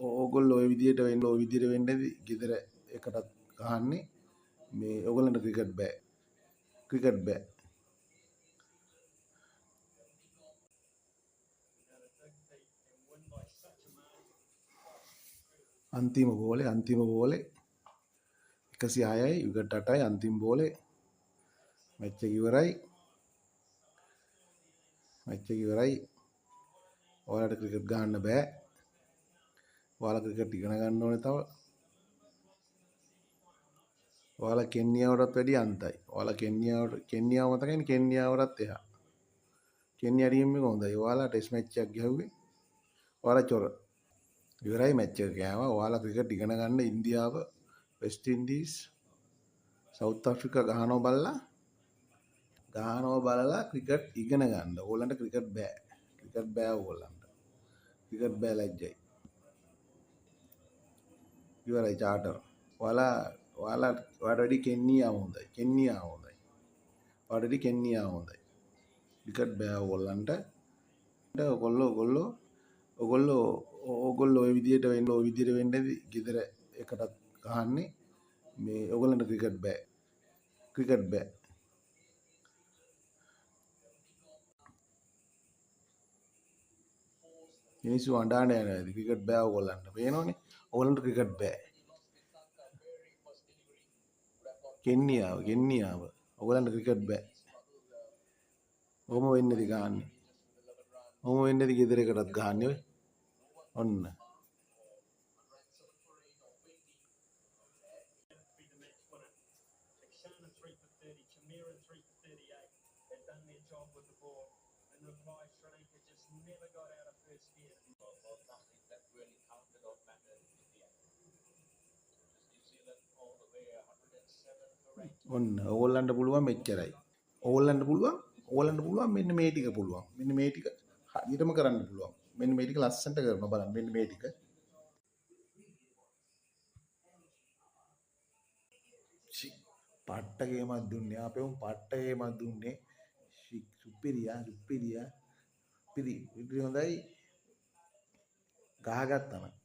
ඕගොල්ලෝ ওই විදියට වෙන්නේද ගෙදර එකටත් ගහන්නේ මේ ඕගොල්ලන්ට ක්‍රිකට් බෑ අන්තිම බෝලේ 106යි විකට් 8යි අන්තිම බෝලේ මැච් එක ඉවරයි ඔයාලට ක්‍රිකට් ගහන්න බෑ ඔයාලා ක්‍රිකට් ඉගෙන ගන්න ඕනේ තව ඔයාලා කෙන්නියාවටත් වැඩිය අන්තයි ඔයාලා කෙන්නියාව මතකයිනේ කෙන්නියාවටත් එහා කෙන්නියා ටීම් එක හොඳයි ඔයාලා ටෙස්ට් මැච් එකක් ගහුවේ ඔයාලා චොර ඉවරයි මැච් එක ගෑවා ඔයාලා ක්‍රිකට් ඉගෙන ගන්න ඉන්දියාව වෙස්ට් ඉන්ඩීස් සවුත් අප්‍රිකා ගහනවා බලලා ක්‍රිකට් ඉගෙන ගන්න ඕගොල්ලන්ට ක්‍රිකට් බෑ ඕගොල්ලන්ට ක්‍රිකට් බෑ ලැජ්ජයි ඉවරයි චාටර් ඔයාලට වැඩි කෙන්නියාව හොඳයි ක්‍රිකට් බෑ ඕගොල්ලන්ට ඕගොල්ලෝ ওই විදියට වෙන්නේද ගෙදර එකටත් ගහන්නේ මේ ඕගොල්ලන්ට ක්‍රිකට් බෑ මිනිස්සු අඬාන යනවා ක්‍රිකට් බෑ ඕගොල්ලන්ට පේනවනේ ඕගොල්ලන්ට ක්‍රිකට් බෑ කෙන්නියාව ඕගොල්ලන්ට ක්‍රිකට් බෑ ඔහොම වෙන්නේද ගහන්නේ ඔහොම වෙන්නේද ගෙදර එකටත් ගහන්නේ ඔය ඔන්න ඔන්න ඕගොල්ලන්ට පුළුවන් මෙච්චරයි ඕගොල්ලන්ට පුළුවන් මෙන්න මේ ටික හරියටම කරන්න පුළුවන් මෙන්න මේ ටික ලස්සනට කරනවා බලන්න මෙන්න මේ ටික පට්ට ගේමක් දුන්නේ අපේ උන් පට්ට ගේමක් දුන්නේ සුපිරියා හොඳයි ගහගත්තම